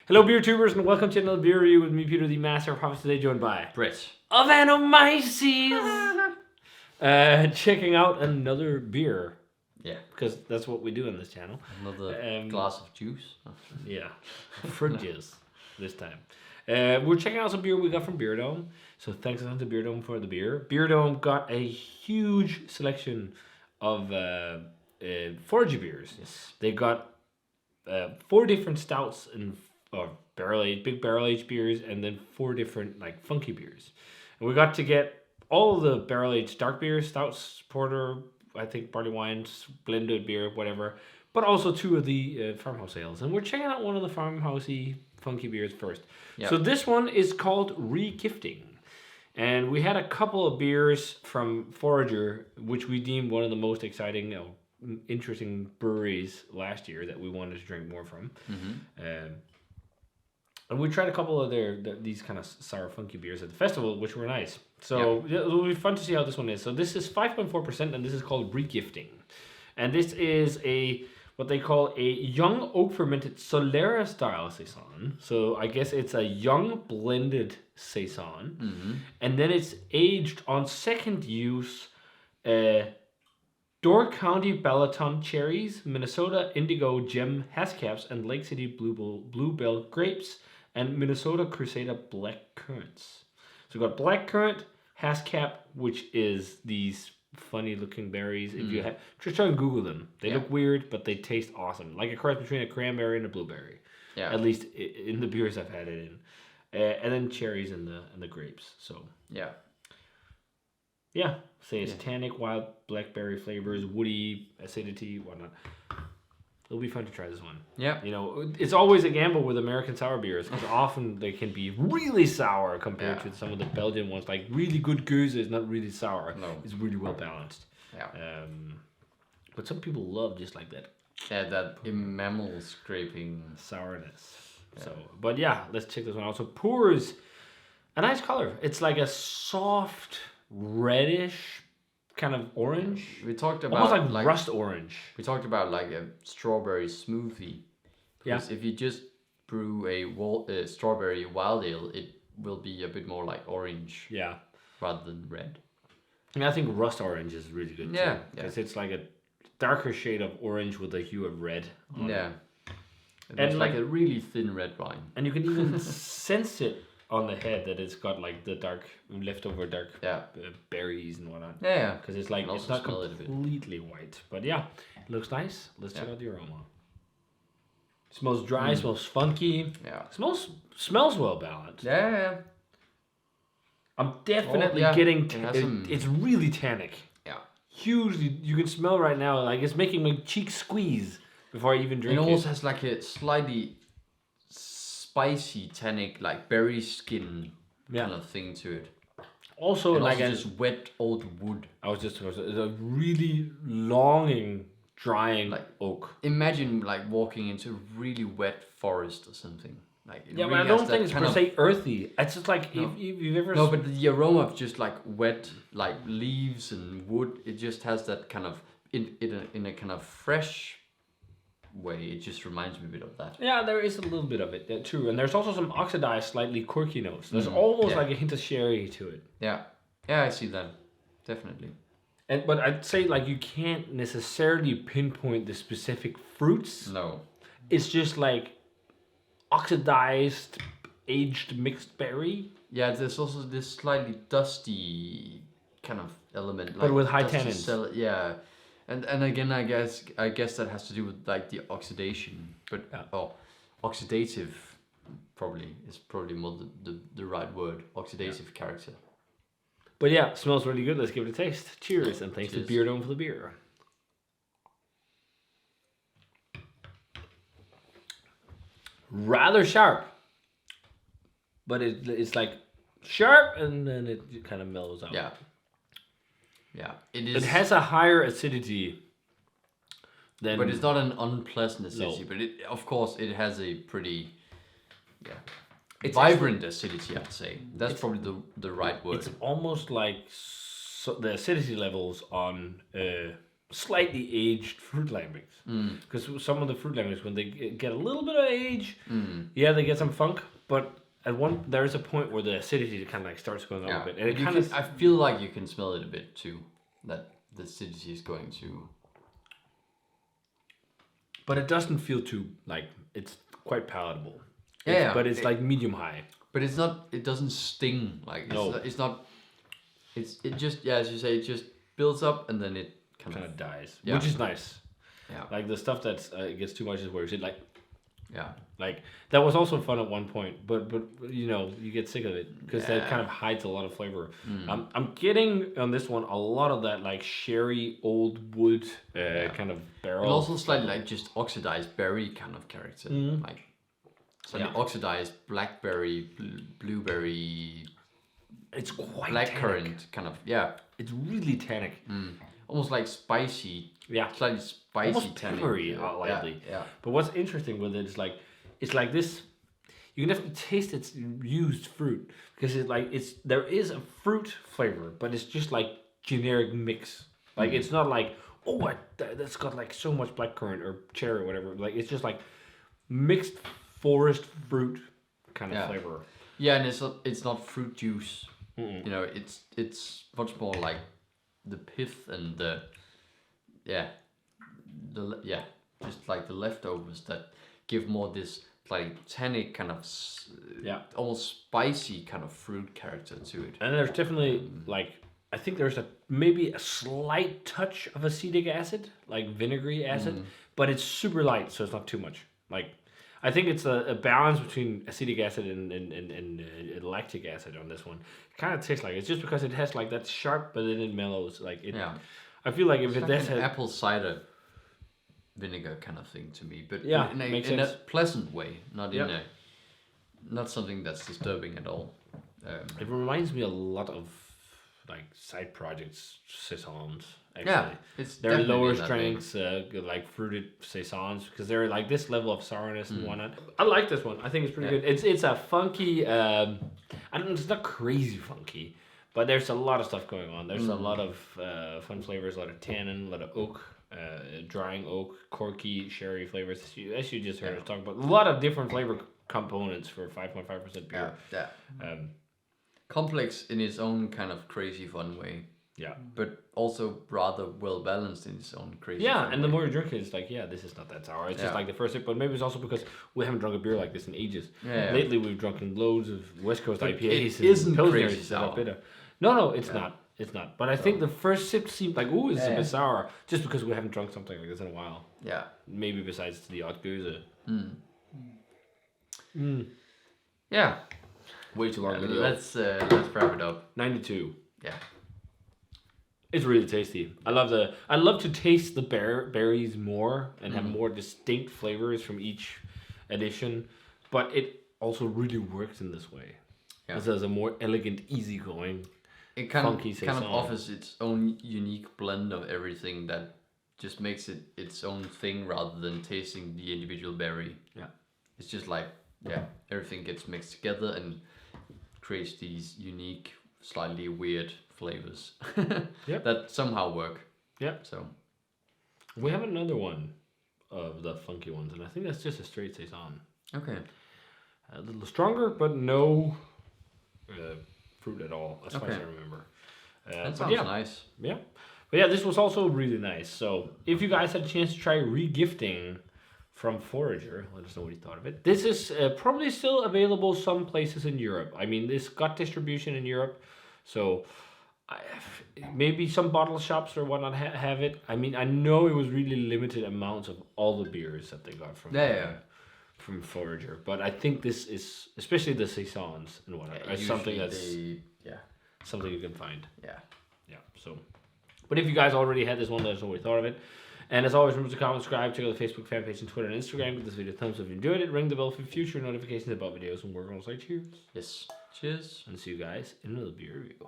Hello, beer tubers, and welcome to another beer review with me, Peter, the Master of Hops. Today, joined by Brett of Anomyces. Checking out another beer. Yeah, because that's what we do on this channel. Another glass of juice. Yeah, fruit juice this time. We're checking out some beer we got from Beerdome. So thanks to Beerdome for the beer. Beerdome got a huge selection of forage beers. Yes. They got 4 different stouts and big barrel aged beers, and then 4 different like funky beers. And we got to get all of the barrel aged dark beers, stouts, porter, I think barley wines, blended beer, whatever. But also 2 of the Farmhouse ales. And we're checking out one of the Farmhousey funky beers first. Yep. So this one is called Regifting. And we had a couple of beers from Forager, which we deemed one of the most exciting, interesting breweries last year that we wanted to drink more from. Mm-hmm. And we tried a couple of these kind of sour funky beers at the festival, which were nice. So yeah, it'll be fun to see how this one is. So this is 5.4%, and this is called Regifting. And this is what they call a young oak fermented Solera style Saison. So I guess it's a young blended Saison. Mm-hmm. And then it's aged on second use Door County Balaton Cherries, Minnesota Indigo Gem Haskaps, and Lake City Bluebell Grapes, and Minnesota Crusader Blackcurrants. So we've got Blackcurrant, Haskap, which is these funny looking berries. If you just try and Google them, they look weird, but they taste awesome. Like a cross between a cranberry and a blueberry. Yeah. At least in the beers I've had it in. And then cherries and the grapes. So yeah. Say it's tannic, wild blackberry flavors, woody, acidity, whatnot. It'll be fun to try this one. Yeah. You know, it's always a gamble with American sour beers because often they can be really sour compared to some of the Belgian ones. Like really good goose is not really sour. No. It's really well balanced. Yeah. But some people love just like that. Yeah, that enamel scraping sourness. Yeah. So, but yeah, let's check this one out. So pours a nice color. It's like a soft reddish kind of orange. We talked about almost like rust orange. We talked about like a strawberry smoothie. Because if you just brew a strawberry wild ale, it will be a bit more like orange. Yeah. Rather than red. And I think rust orange is really good too. Because it's like a darker shade of orange with a hue of red. Yeah. And like a really thin red wine. And you can even sense it on the head that it's got like the leftover dark berries and whatnot. Yeah, because it's like it's not completely white, but yeah, it looks nice. Let's check out the aroma. It smells dry, smells funky. Yeah, smells well balanced. Yeah. I'm definitely getting. It's really tannic. Yeah, hugely. You can smell right now. Like it's making my cheeks squeeze before I even drink it. It almost has like a slightly spicy tannic, like berry skin kind of thing to it. Also, and like just wet old wood. It's a really longing, drying like oak. Imagine like walking into a really wet forest or something. Like but I don't think it's per se earthy. It's just like if you've ever but the aroma of just like wet like leaves and wood, it just has that kind of in a kind of fresh way. It just reminds me a bit of that. Yeah, there is a little bit of it too, and there's also some oxidized, slightly quirky notes. There's almost like a hint of sherry to it. Yeah, I see that definitely. But I'd say like you can't necessarily pinpoint the specific fruits. No, it's just like oxidized, aged mixed berry. Yeah, there's also this slightly dusty kind of element, but with high tannins. Yeah. And again, I guess that has to do with like the oxidation, but oxidative is probably more the right word, oxidative character. But yeah, smells really good. Let's give it a taste. Cheers, and thanks to Beerdome for the beer. Rather sharp, but it's like sharp, and then it kind of mellows out. Yeah. Yeah, it is. It has a higher acidity than. But it's not an unpleasant acidity. No. But of course, it has a pretty, it's vibrant acidity. I'd say that's probably the right word. It's almost like the acidity levels on slightly aged fruit lambics. Because some of the fruit lambics, when they get a little bit of age, yeah, they get some funk, but there's a point where the acidity kind of like starts going up a bit, and it kind of. I feel like you can smell it a bit too. That the acidity is going to. But it doesn't feel too like it's quite palatable. Yeah, but it's like medium high. But it's not. It doesn't sting like. It's not. It just as you say, it just builds up and then it kind of dies, which is nice. Yeah. Like the stuff that gets too much is where it like. Yeah. Like that was also fun at one point, but you know you get sick of it because that kind of hides a lot of flavor. I'm getting on this one a lot of that like sherry old wood kind of barrel. And also slightly like just oxidized berry kind of character, like slightly oxidized blackberry, blueberry. It's quite blackcurrant kind of It's really tannic. Almost like spicy. Yeah. Slightly spicy, almost peppery, lightly. Yeah. But what's interesting with it is like it's like this. You can definitely taste its used fruit because there is a fruit flavor, but it's just like generic mix. Like it's not like that's got like so much blackcurrant or cherry or whatever. Like it's just like mixed forest fruit kind of flavor. Yeah, and it's not fruit juice. You know, it's much more like the pith and just like the leftovers that give more this like tannic kind of almost spicy kind of fruit character to it. And there's definitely like I think there's maybe a slight touch of acetic acid, like vinegary acid, but it's super light, so it's not too much. Like I think it's a balance between acetic acid and lactic acid on this one. It kind of tastes like it's just because it has like that sharp, but then it mellows. Like it. Yeah. I feel like if it has an apple cider vinegar kind of thing to me, but in a pleasant way, not in a not something that's disturbing at all. It reminds me a lot of like side projects, saisons. Actually. Yeah, they're lower strengths, like fruited saisons, because they're like this level of sourness and whatnot. I like this one. I think it's pretty good. It's a funky. It's not crazy funky, but there's a lot of stuff going on. There's a lot of fun flavors, a lot of tannin, a lot of oak, drying oak, corky, sherry flavors. As you just heard us talk about, a lot of different flavor components for 5.5% beer. Complex in its own kind of crazy fun way. Yeah. But also rather well balanced in its own crazy. Yeah, and the more you drink it, it's like, this is not that sour. It's just like the first sip, but maybe it's also because we haven't drunk a beer like this in ages. Yeah. Lately, we've drunken loads of West Coast IPAs. It isn't crazy sour. No, it's not. It's not. But I think the first sip seemed like, it's a bit sour, just because we haven't drunk something like this in a while. Yeah. Maybe besides the odd Goose. Yeah. Way too long video. Let's wrap it up. 92. Yeah. It's really tasty. I love to taste the berries more and have more distinct flavors from each edition, but it also really works in this way. Yeah. This is a more elegant, easygoing, funky saison. Kind of offers its own unique blend of everything that just makes it its own thing rather than tasting the individual berry. Yeah. It's just like, everything gets mixed together and creates these unique, slightly weird flavors that somehow work. Yeah. So we have another one of the funky ones, and I think that's just a straight saison. Okay. A little stronger, but no fruit at all, as far as I remember. That sounds nice. Yeah. But this was also really nice. So if you guys had a chance to try regifting from Forager, let us know what you thought of it. This is probably still available some places in Europe. I mean, this got distribution in Europe, so maybe some bottle shops or whatnot have it. I mean, I know it was really limited amounts of all the beers that they got from Forager, but I think this is, especially the saisons and whatnot, is something that's something you can find. Yeah. So, but if you guys already had this one, let us know what you thought of it. And as always, remember to comment, subscribe, check out the Facebook fan page and Twitter and Instagram. Give this video a thumbs up if you enjoyed it. Ring the bell for future notifications about videos and work on the site. Cheers. Yes. Cheers. And see you guys in another beer review.